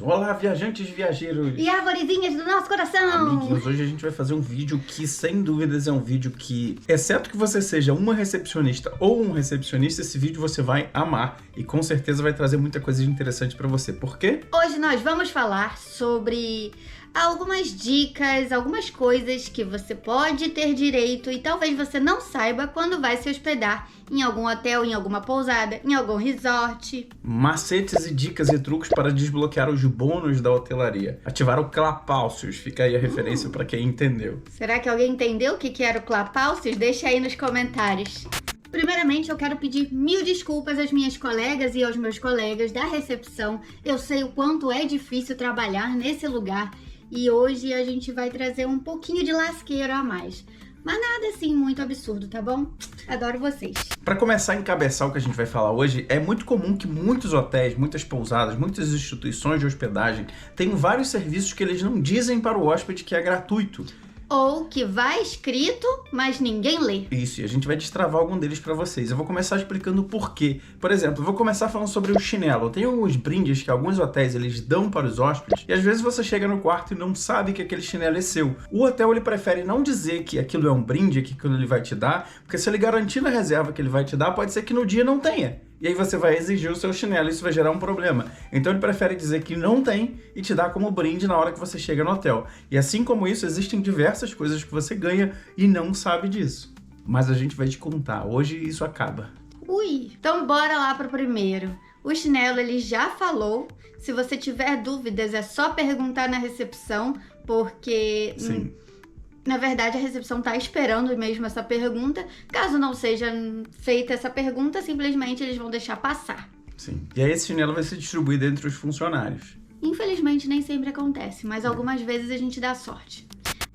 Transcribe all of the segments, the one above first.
Olá, viajantes e viajeiros! E arvorezinhas do nosso coração! Amiguinhos, hoje a gente vai fazer um vídeo que, sem dúvidas, é um vídeo que, exceto que você seja uma recepcionista ou um recepcionista, esse vídeo você vai amar e com certeza vai trazer muita coisa interessante pra você. Por quê? Hoje nós vamos falar sobre algumas dicas, algumas coisas que você pode ter direito e talvez você não saiba quando vai se hospedar em algum hotel, em alguma pousada, em algum resort. Macetes e dicas e truques para desbloquear os bônus da hotelaria. Ativar o Clapalcios, fica aí a referência para quem entendeu. Será que alguém entendeu o que era o Clapalcios? Deixa aí nos comentários. Primeiramente, eu quero pedir 1000 desculpas às minhas colegas e aos meus colegas da recepção. Eu sei o quanto é difícil trabalhar nesse lugar e hoje a gente vai trazer um pouquinho de lasqueiro a mais. Mas nada assim muito absurdo, tá bom? Adoro vocês. Para começar a encabeçar o que a gente vai falar hoje, é muito comum que muitos hotéis, muitas pousadas, muitas instituições de hospedagem tenham vários serviços que eles não dizem para o hóspede que é gratuito. Ou que vai escrito, mas ninguém lê. Isso, e a gente vai destravar algum deles pra vocês. Eu vou começar explicando o porquê. Por exemplo, eu vou começar falando sobre o chinelo. Tem alguns brindes que alguns hotéis eles dão para os hóspedes, e às vezes você chega no quarto e não sabe que aquele chinelo é seu. O hotel ele prefere não dizer que aquilo é um brinde, que aquilo ele vai te dar, porque se ele garantir na reserva que ele vai te dar, pode ser que no dia não tenha. E aí você vai exigir o seu chinelo e isso vai gerar um problema. Então ele prefere dizer que não tem e te dar como brinde na hora que você chega no hotel. E assim como isso, existem diversas coisas que você ganha e não sabe disso. Mas a gente vai te contar. Hoje isso acaba. Ui! Então bora lá pro primeiro. O chinelo ele já falou. Se você tiver dúvidas é só perguntar na recepção, porque... Sim. Na verdade, a recepção está esperando mesmo essa pergunta. Caso não seja feita essa pergunta, simplesmente eles vão deixar passar. Sim. E aí esse chinelo vai ser distribuído entre os funcionários. Infelizmente, nem sempre acontece, mas algumas vezes a gente dá sorte.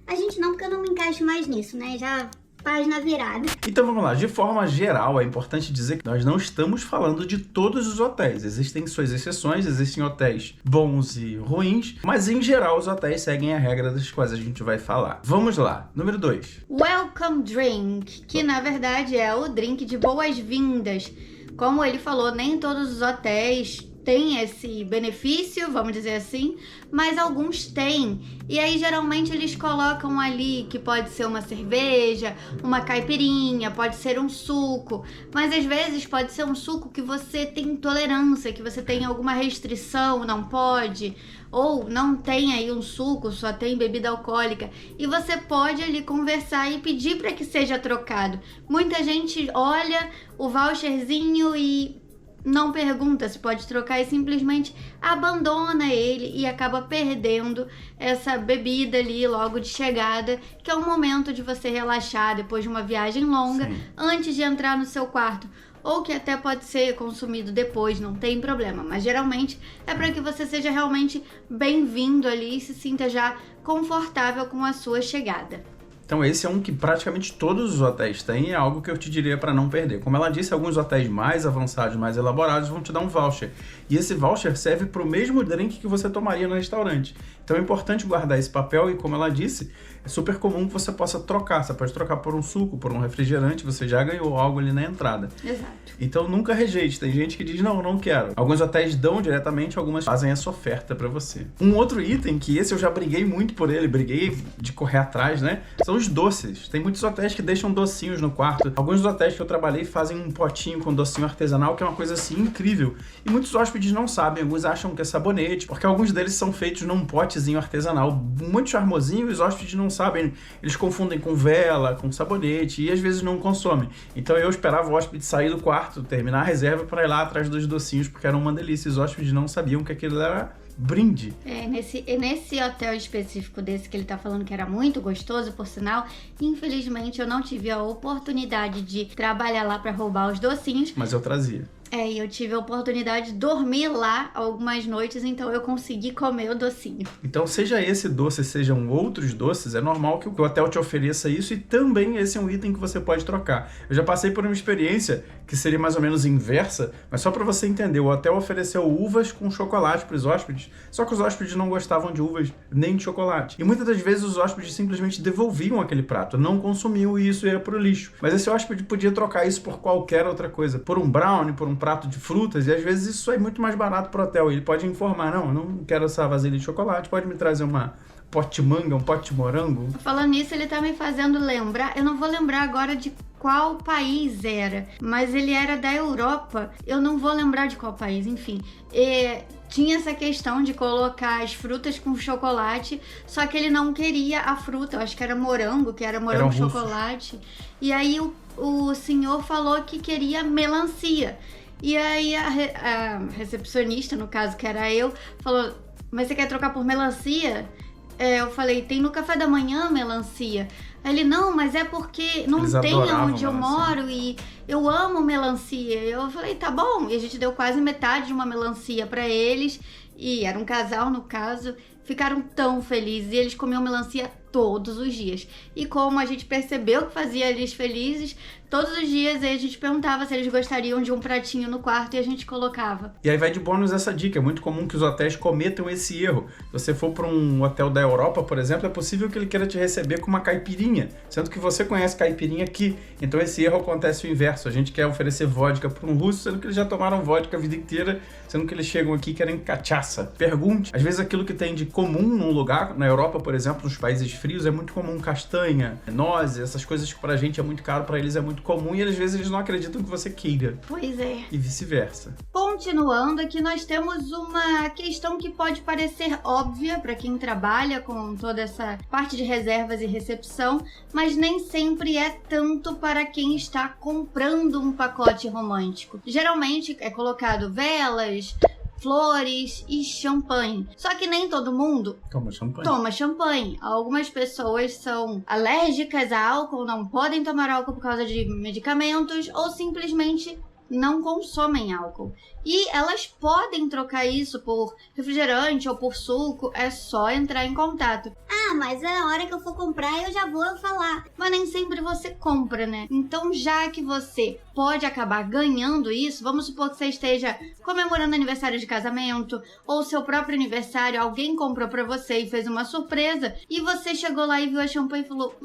A gente não, porque eu não me encaixo mais nisso, né? Já página virada. Então vamos lá, de forma geral é importante dizer que nós não estamos falando de todos os hotéis. Existem suas exceções, existem hotéis bons e ruins, mas em geral os hotéis seguem a regra das quais a gente vai falar. Vamos lá, número 2. Welcome Drink, que na verdade é o drink de boas-vindas. Como ele falou, nem todos os hotéis têm esse benefício, vamos dizer assim, mas alguns têm. E aí geralmente eles colocam ali que pode ser uma cerveja, uma caipirinha, pode ser um suco, mas às vezes pode ser um suco que você tem intolerância, que você tem alguma restrição, não pode, ou não tem aí um suco, só tem bebida alcoólica, e você pode ali conversar e pedir para que seja trocado. Muita gente olha o voucherzinho e não pergunta se pode trocar e simplesmente abandona ele e acaba perdendo essa bebida ali logo de chegada, que é um momento de você relaxar depois de uma viagem longa. Sim. Antes de entrar no seu quarto, ou que até pode ser consumido depois, não tem problema, mas geralmente é para que você seja realmente bem-vindo ali e se sinta já confortável com a sua chegada. Então esse é um que praticamente todos os hotéis têm e é algo que eu te diria para não perder. Como ela disse, alguns hotéis mais avançados, mais elaborados vão te dar um voucher. E esse voucher serve para o mesmo drink que você tomaria no restaurante. Então é importante guardar esse papel e, como ela disse, é super comum que você possa trocar. Você pode trocar por um suco, por um refrigerante, você já ganhou algo ali na entrada. Exato. Então nunca rejeite. Tem gente que diz, não, não quero. Alguns hotéis dão diretamente, algumas fazem essa oferta para você. Um outro item, que esse eu já briguei muito por ele, briguei de correr atrás, né? São os doces. Tem muitos hotéis que deixam docinhos no quarto. Alguns dos hotéis que eu trabalhei fazem um potinho com docinho artesanal, que é uma coisa assim incrível. E muitos hóspedes não sabem, alguns acham que é sabonete, porque alguns deles são feitos num potezinho artesanal muito charmosinho e os hóspedes não sabem. Eles confundem com vela, com sabonete e às vezes não consomem. Então eu esperava o hóspede sair do quarto, terminar a reserva para ir lá atrás dos docinhos, porque era uma delícia. Os hóspedes não sabiam que aquilo era brinde. Nesse hotel específico desse que ele tá falando que era muito gostoso, por sinal, infelizmente eu não tive a oportunidade de trabalhar lá para roubar os docinhos. Mas eu trazia. E eu tive a oportunidade de dormir lá algumas noites, então eu consegui comer o docinho. Então, seja esse doce, sejam outros doces, é normal que o hotel te ofereça isso e também esse é um item que você pode trocar. Eu já passei por uma experiência que seria mais ou menos inversa, mas só para você entender, o hotel ofereceu uvas com chocolate para os hóspedes, só que os hóspedes não gostavam de uvas nem de chocolate. E muitas das vezes os hóspedes simplesmente devolviam aquele prato, não consumiam e isso ia para o lixo. Mas esse hóspede podia trocar isso por qualquer outra coisa, por um brownie, por um um prato de frutas, e às vezes isso é muito mais barato pro hotel. Ele pode informar, não, eu não quero essa vasilha de chocolate, pode me trazer uma pote de manga, um pote de morango. Falando nisso, ele tá me fazendo lembrar, eu não vou lembrar agora de qual país era, mas ele era da Europa, eu não vou lembrar de qual país, enfim. Tinha essa questão de colocar as frutas com chocolate, só que ele não queria a fruta, eu acho que era morango, chocolate. E aí o senhor falou que queria melancia. E aí a recepcionista, no caso que era eu, falou, mas você quer trocar por melancia? Eu falei, tem no café da manhã melancia. Aí ele, não, mas é porque não tem onde eu moro e eu amo melancia. Eu falei, tá bom. E a gente deu quase metade de uma melancia pra eles. E era um casal, no caso. Ficaram tão felizes e eles comiam melancia todos os dias. E como a gente percebeu que fazia eles felizes, todos os dias a gente perguntava se eles gostariam de um pratinho no quarto e a gente colocava. E aí vai de bônus essa dica, é muito comum que os hotéis cometam esse erro. Se você for para um hotel da Europa, por exemplo, é possível que ele queira te receber com uma caipirinha, sendo que você conhece caipirinha aqui. Então esse erro acontece o inverso, a gente quer oferecer vodka para um russo, sendo que eles já tomaram vodka a vida inteira, sendo que eles chegam aqui e querem cachaça. Pergunte, às vezes aquilo que tem de comum num lugar, na Europa, por exemplo, nos países frios, é muito comum castanha, nozes, essas coisas que pra gente é muito caro, pra eles é muito comum e às vezes eles não acreditam que você queira. Pois é. E vice-versa. Continuando, aqui nós temos uma questão que pode parecer óbvia para quem trabalha com toda essa parte de reservas e recepção, mas nem sempre é tanto para quem está comprando um pacote romântico. Geralmente é colocado velas, flores e champanhe. Só que nem todo mundo toma champanhe. Algumas pessoas são alérgicas a álcool, não podem tomar álcool por causa de medicamentos ou simplesmente não consomem álcool. E elas podem trocar isso por refrigerante ou por suco, é só entrar em contato. Ah, mas na hora que eu for comprar eu já vou falar. Mas nem sempre você compra, né? Então, já que você pode acabar ganhando isso, vamos supor que você esteja comemorando aniversário de casamento ou seu próprio aniversário, alguém comprou pra você e fez uma surpresa e você chegou lá e viu a champanhe e falou,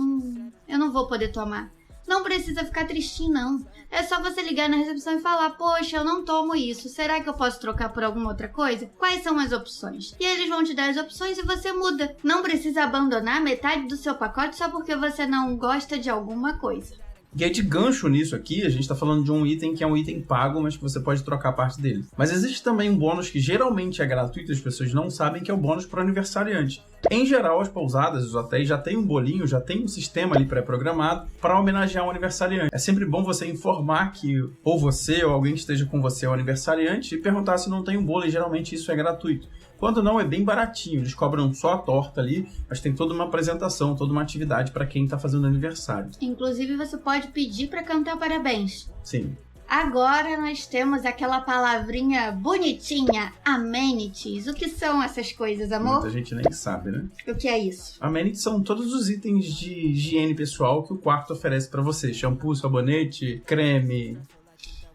eu não vou poder tomar. Não precisa ficar tristinho, não. É só você ligar na recepção e falar, poxa, eu não tomo isso, será que eu posso trocar por alguma outra coisa? Quais são as opções? E eles vão te dar as opções e você muda. Não precisa abandonar metade do seu pacote só porque você não gosta de alguma coisa. E aí de gancho nisso aqui, a gente tá falando de um item que é um item pago, mas que você pode trocar parte dele. Mas existe também um bônus que geralmente é gratuito, as pessoas não sabem, que é o bônus pro aniversariante. Em geral, as pousadas, os hotéis já tem um bolinho, já tem um sistema ali pré-programado para homenagear um aniversariante. É sempre bom você informar que ou você ou alguém que esteja com você é o aniversariante e perguntar se não tem um bolo, e geralmente isso é gratuito. Quando não, é bem baratinho, eles cobram só a torta ali, mas tem toda uma apresentação, toda uma atividade para quem tá fazendo aniversário. Inclusive, você pode pedir para cantar parabéns. Sim. Agora nós temos aquela palavrinha bonitinha, amenities. O que são essas coisas, amor? Muita gente nem sabe, né? O que é isso? Amenities são todos os itens de higiene pessoal que o quarto oferece para você. Shampoo, sabonete, creme.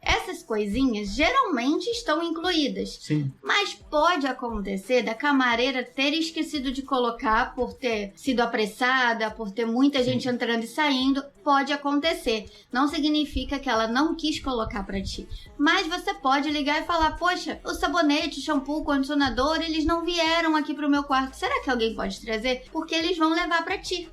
Essas coisinhas geralmente estão incluídas. Sim. Mas pode acontecer da camareira ter esquecido de colocar por ter sido apressada, por ter muita gente entrando e saindo. Pode acontecer. Não significa que ela não quis colocar pra ti. Mas você pode ligar e falar, poxa, o sabonete, o shampoo, o condicionador, eles não vieram aqui pro meu quarto. Será que alguém pode trazer? Porque eles vão levar pra ti.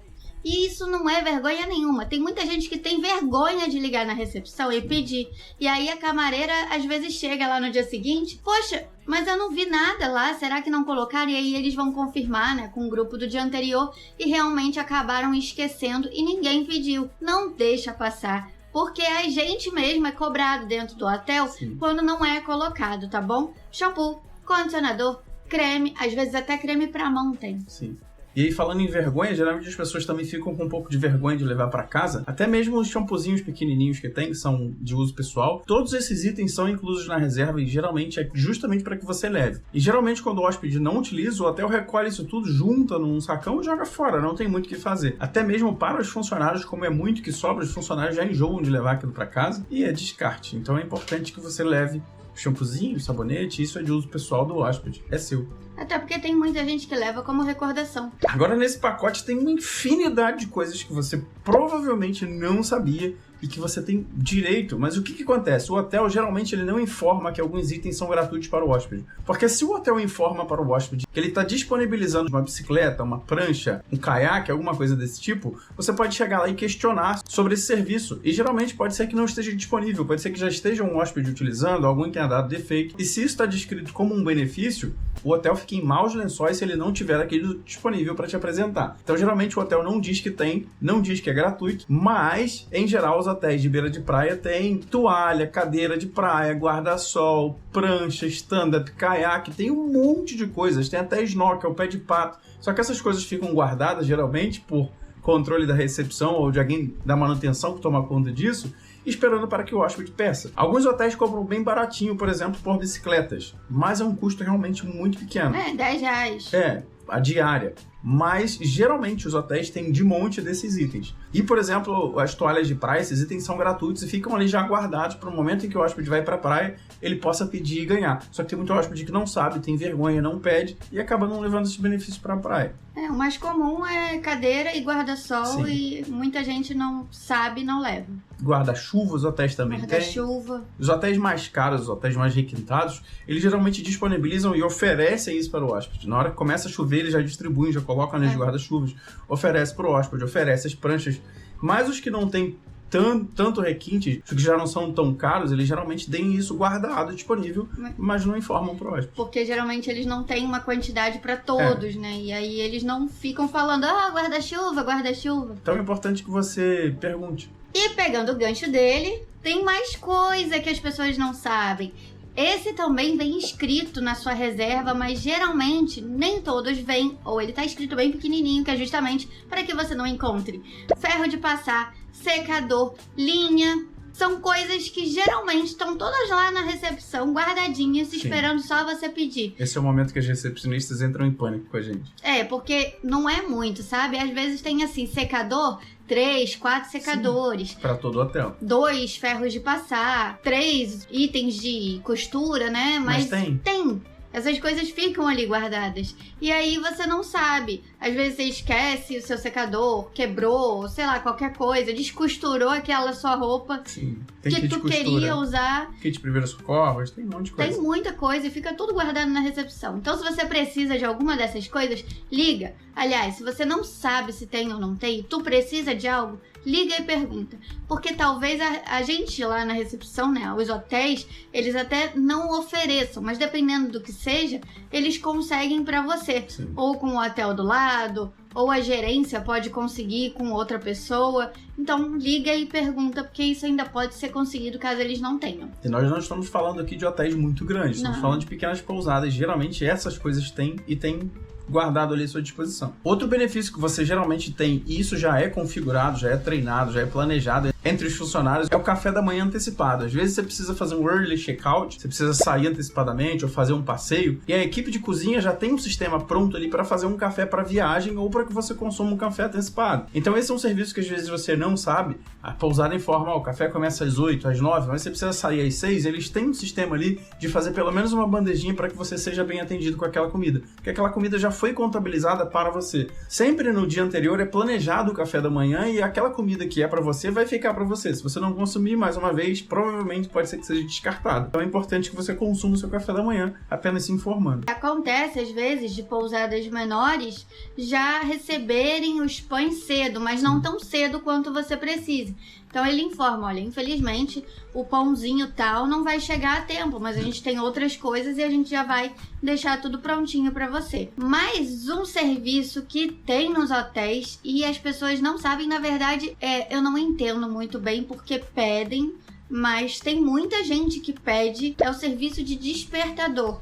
E isso não é vergonha nenhuma. Tem muita gente que tem vergonha de ligar na recepção e pedir. E aí a camareira às vezes chega lá no dia seguinte, poxa, mas eu não vi nada lá, será que não colocaram? E aí eles vão confirmar, né, com o grupo do dia anterior e realmente acabaram esquecendo e ninguém pediu. Não deixa passar. Porque a gente mesmo é cobrado dentro do hotel quando não é colocado, tá bom? Shampoo, condicionador, creme, às vezes até creme pra mão tem. Sim. E aí, falando em vergonha, geralmente as pessoas também ficam com um pouco de vergonha de levar para casa. Até mesmo os shampoozinhos pequenininhos que tem, que são de uso pessoal. Todos esses itens são inclusos na reserva e geralmente é justamente para que você leve. E geralmente quando o hóspede não utiliza, o hotel recolhe isso tudo, junta num sacão e joga fora. Não tem muito o que fazer. Até mesmo para os funcionários, como é muito que sobra, os funcionários já enjoam de levar aquilo para casa e é descarte. Então é importante que você leve shampoozinho, sabonete, isso é de uso pessoal do hóspede. É seu. Até porque tem muita gente que leva como recordação. Agora, nesse pacote tem uma infinidade de coisas que você provavelmente não sabia e que você tem direito. Mas o que acontece? O hotel, geralmente, ele não informa que alguns itens são gratuitos para o hóspede. Porque se o hotel informa para o hóspede que ele está disponibilizando uma bicicleta, uma prancha, um caiaque, alguma coisa desse tipo, você pode chegar lá e questionar sobre esse serviço. E geralmente pode ser que não esteja disponível, pode ser que já esteja um hóspede utilizando, algum tenha dado defeito. E se isso está descrito como um benefício, o hotel fica em maus lençóis se ele não tiver aquilo disponível para te apresentar. Então, geralmente, o hotel não diz que tem, não diz que é gratuito, mas, em geral, os hotéis de beira de praia têm toalha, cadeira de praia, guarda-sol, prancha, stand-up, caiaque, tem um monte de coisas, tem até snorkel, pé de pato. Só que essas coisas ficam guardadas, geralmente, por controle da recepção ou de alguém da manutenção que toma conta disso, esperando para que o hóspede peça. Alguns hotéis cobram bem baratinho, por exemplo, por bicicletas, mas é um custo realmente muito pequeno. R$10. A diária. Mas, geralmente, os hotéis têm de monte desses itens. E, por exemplo, as toalhas de praia, esses itens são gratuitos e ficam ali já guardados para o momento em que o hóspede vai para a praia, ele possa pedir e ganhar. Só que tem muito hóspede que não sabe, tem vergonha, não pede e acaba não levando esses benefícios para a praia. O mais comum é cadeira e guarda-sol. Sim. E muita gente não sabe e não leva. Guarda-chuva, os hotéis também têm. Guarda-chuva. Os hotéis mais caros, os hotéis mais requintados, eles geralmente disponibilizam e oferecem isso para o hóspede. Na hora que começa a chover, eles já distribuem, já colocam nos guarda-chuvas, oferece para o hóspede, oferece as pranchas. Mas os que não têm tanto requinte, os que já não são tão caros, eles geralmente têm isso guardado, disponível, mas não informam para o hóspede. Porque geralmente eles não têm uma quantidade para todos, né? E aí eles não ficam falando, guarda-chuva, guarda-chuva. Então é importante que você pergunte. E pegando o gancho dele, tem mais coisa que as pessoas não sabem. Esse também vem escrito na sua reserva, mas geralmente nem todos vêm, ou ele tá escrito bem pequenininho, que é justamente para que você não encontre ferro de passar, secador, linha. São coisas que geralmente estão todas lá na recepção, guardadinhas, esperando só você pedir. Esse é o momento que as recepcionistas entram em pânico com a gente. Porque não é muito, sabe? Às vezes tem assim, secador, 3, 4 secadores. Para todo hotel. 2 ferros de passar, 3 itens de costura, né? Mas tem. Tem. Essas coisas ficam ali guardadas. E aí você não sabe. Às vezes você esquece o seu secador, quebrou, sei lá, qualquer coisa, descosturou aquela sua roupa. Sim. Tem que tu queria usar. Kit de primeiros socorros, tem um monte de coisa. Tem muita coisa e fica tudo guardado na recepção. Então, se você precisa de alguma dessas coisas, liga. Aliás, se você não sabe se tem ou não tem, tu precisa de algo, liga e pergunta. Porque talvez a gente lá na recepção, né, os hotéis, eles até não ofereçam, mas dependendo do que seja, eles conseguem pra você. Sim. Ou com o hotel do lado, ou a gerência pode conseguir com outra pessoa. Então, liga e pergunta, porque isso ainda pode ser conseguido caso eles não tenham. E nós não estamos falando aqui de hotéis muito grandes, estamos falando de pequenas pousadas. Geralmente essas coisas têm e tem guardado ali à sua disposição. Outro benefício que você geralmente tem, e isso já é configurado, já é treinado, já é planejado entre os funcionários, é o café da manhã antecipado. Às vezes você precisa fazer um early checkout, você precisa sair antecipadamente ou fazer um passeio, e a equipe de cozinha já tem um sistema pronto ali para fazer um café para viagem ou para que você consuma um café antecipado. Então esse é um serviço que às vezes você não sabe. A pousada informa, o café começa às 8, às 9, mas você precisa sair às 6, eles têm um sistema ali de fazer pelo menos uma bandejinha para que você seja bem atendido com aquela comida, porque aquela comida já foi contabilizada para você. Sempre no dia anterior é planejado o café da manhã e aquela comida que é para você vai ficar para você. Se você não consumir, mais uma vez, provavelmente pode ser que seja descartado. Então é importante que você consuma o seu café da manhã, apenas se informando. Acontece, às vezes, de pousadas menores já receberem os pães cedo, mas não tão cedo quanto você precisa. Então ele informa, olha, infelizmente o pãozinho tal não vai chegar a tempo, mas a gente tem outras coisas e a gente já vai deixar tudo prontinho para você. Mais um serviço que tem nos hotéis e as pessoas não sabem, na verdade, eu não entendo muito bem porque pedem, mas tem muita gente que pede, é o serviço de despertador.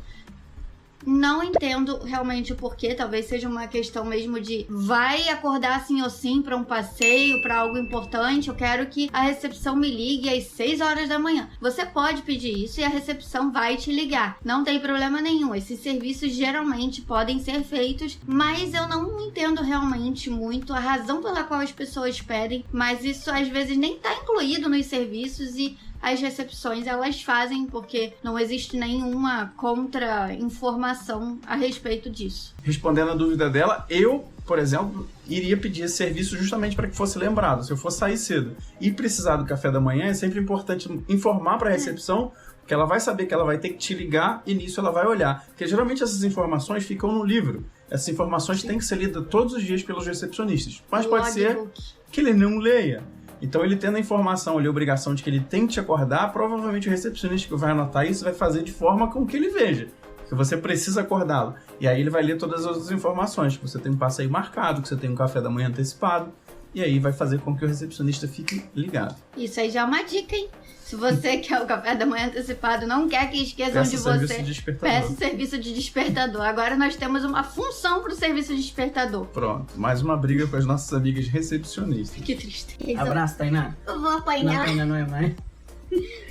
Não entendo realmente o porquê, talvez seja uma questão mesmo de vai acordar assim ou sim para um passeio, para algo importante, eu quero que a recepção me ligue às 6 horas da manhã. Você pode pedir isso e a recepção vai te ligar, não tem problema nenhum. Esses serviços geralmente podem ser feitos, mas eu não entendo realmente muito a razão pela qual as pessoas pedem, mas isso às vezes nem tá incluído nos serviços e as recepções elas fazem, porque não existe nenhuma contra-informação a respeito disso. Respondendo a dúvida dela, eu, por exemplo, iria pedir esse serviço justamente para que fosse lembrado. Se eu for sair cedo e precisar do café da manhã, é sempre importante informar para a recepção, porque ela vai saber que ela vai ter que te ligar e nisso ela vai olhar. Porque geralmente essas informações ficam no livro. Essas informações têm que ser lidas todos os dias pelos recepcionistas. Mas pode ser que ele não leia. Então, ele tendo a informação ali, a obrigação de que ele tem que te acordar, provavelmente o recepcionista que vai anotar isso vai fazer de forma com que ele veja que você precisa acordá-lo. E aí ele vai ler todas as outras informações, que você tem um passeio marcado, que você tem um café da manhã antecipado, e aí vai fazer com que o recepcionista fique ligado. Isso aí já é uma dica, hein? Se você quer o café da manhã antecipado, não quer que esqueçam de você, peça o serviço de despertador. Agora nós temos uma função para o serviço de despertador. Pronto, mais uma briga com as nossas amigas recepcionistas. Que tristeza. Abraço, Tainá. Eu vou apoiar Não, ela. Tainá não é mais.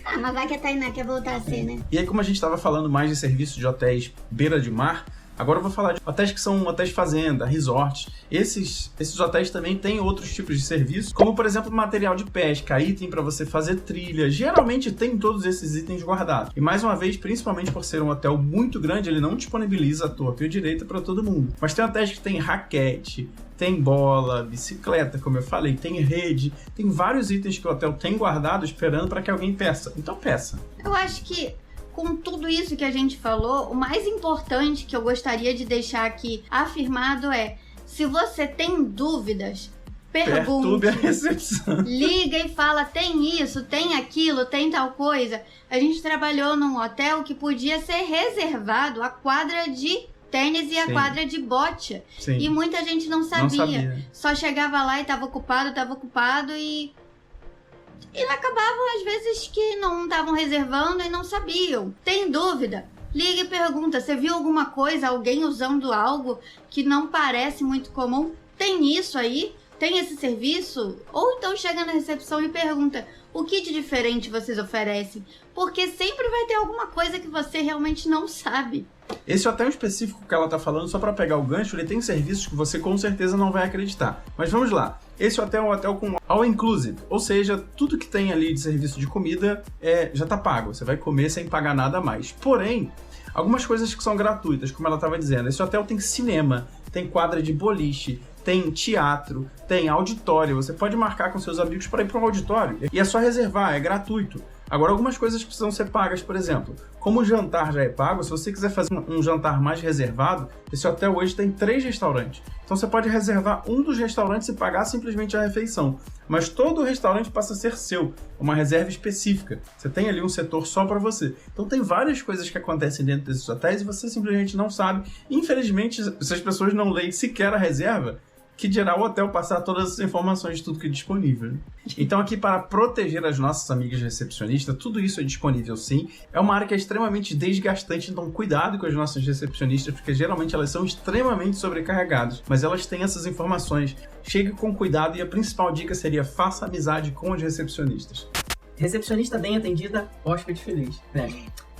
Ah, mas vai que a Tainá quer voltar a ser, né? E aí, como a gente estava falando mais de serviço de hotéis beira de mar, agora eu vou falar de hotéis que são hotéis fazenda, resorts. Esses hotéis também têm outros tipos de serviço, como por exemplo material de pesca, item para você fazer trilha. Geralmente tem todos esses itens guardados. E mais uma vez, principalmente por ser um hotel muito grande, ele não disponibiliza a torta e a direita para todo mundo. Mas tem hotéis que tem raquete, tem bola, bicicleta, como eu falei, tem rede, tem vários itens que o hotel tem guardado esperando para que alguém peça. Então peça. Eu acho que com tudo isso que a gente falou, o mais importante que eu gostaria de deixar aqui afirmado é: se você tem dúvidas, pergunte, Perturbe a recepção. liga e fala, tem isso, tem aquilo, tem tal coisa. A gente trabalhou num hotel que podia ser reservado a quadra de tênis e a Sim. quadra de bote. Sim. E muita gente não sabia. Não sabia. Só chegava lá e tava ocupado e acabavam às vezes que não estavam reservando e não sabiam. Tem dúvida? Liga e pergunta, você viu alguma coisa, alguém usando algo que não parece muito comum? Tem isso aí? Tem esse serviço? Ou então chega na recepção e pergunta, o que de diferente vocês oferecem? Porque sempre vai ter alguma coisa que você realmente não sabe. Esse hotel específico que ela tá falando, só para pegar o gancho, ele tem serviços que você com certeza não vai acreditar. Mas vamos lá. Esse hotel é um hotel com all inclusive, ou seja, tudo que tem ali de serviço de comida já tá pago. Você vai comer sem pagar nada a mais. Porém, algumas coisas que são gratuitas, como ela estava dizendo. Esse hotel tem cinema, tem quadra de boliche, tem teatro, tem auditório. Você pode marcar com seus amigos para ir para o auditório. E é só reservar, é gratuito. Agora, algumas coisas precisam ser pagas, por exemplo. Como o jantar já é pago, se você quiser fazer um jantar mais reservado, esse hotel hoje tem 3 restaurantes. Então você pode reservar um dos restaurantes e pagar simplesmente a refeição. Mas todo o restaurante passa a ser seu, uma reserva específica. Você tem ali um setor só para você. Então tem várias coisas que acontecem dentro desses hotéis e você simplesmente não sabe. Infelizmente, se as pessoas não leem sequer a reserva, que dirá o hotel passar todas as informações de tudo que é disponível. Então aqui, para proteger as nossas amigas recepcionistas, tudo isso é disponível sim. É uma área que é extremamente desgastante, então cuidado com as nossas recepcionistas, porque geralmente elas são extremamente sobrecarregadas, mas elas têm essas informações. Chegue com cuidado e a principal dica seria: faça amizade com as recepcionistas. Recepcionista bem atendida, hóspede feliz.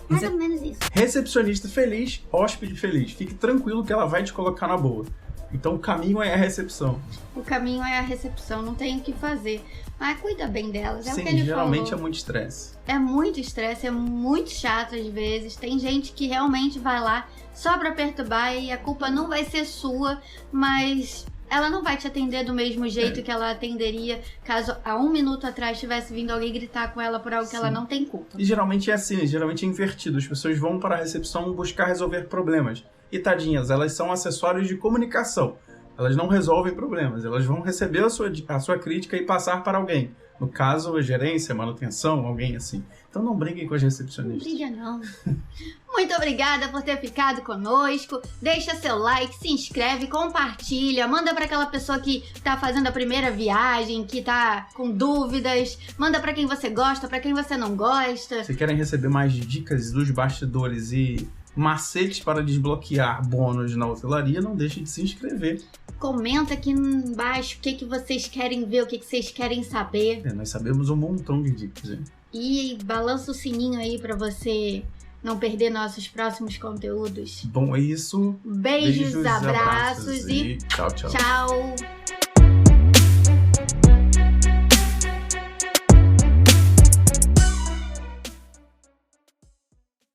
Mais ou menos isso. Recepcionista feliz, hóspede feliz. Fique tranquilo que ela vai te colocar na boa. Então o caminho é a recepção. O caminho é a recepção, não tem o que fazer. Mas cuida bem delas, é Sim, o que ele geralmente falou. É muito estresse. É muito estresse, é muito chato às vezes. Tem gente que realmente vai lá só pra perturbar e a culpa não vai ser sua, mas ela não vai te atender do mesmo jeito que ela atenderia caso há 1 minuto atrás tivesse vindo alguém gritar com ela por algo que ela não tem culpa. E geralmente é assim, geralmente é invertido. As pessoas vão para a recepção buscar resolver problemas. E tadinhas, elas são acessórios de comunicação. Elas não resolvem problemas, elas vão receber a sua crítica e passar para alguém. No caso, a gerência, manutenção, alguém assim. Então não briguem com as recepcionistas. Não briga não. Muito obrigada por ter ficado conosco. Deixa seu like, se inscreve, compartilha, manda para aquela pessoa que tá fazendo a primeira viagem, que tá com dúvidas, manda para quem você gosta, para quem você não gosta. Se querem receber mais dicas dos bastidores e macetes para desbloquear bônus na hotelaria, não deixe de se inscrever. Comenta aqui embaixo o que vocês querem ver, o que vocês querem saber. Nós sabemos um montão de dicas, hein? E balança o sininho aí pra você não perder nossos próximos conteúdos. Bom, é isso. Beijos, abraços e tchau, tchau. tchau.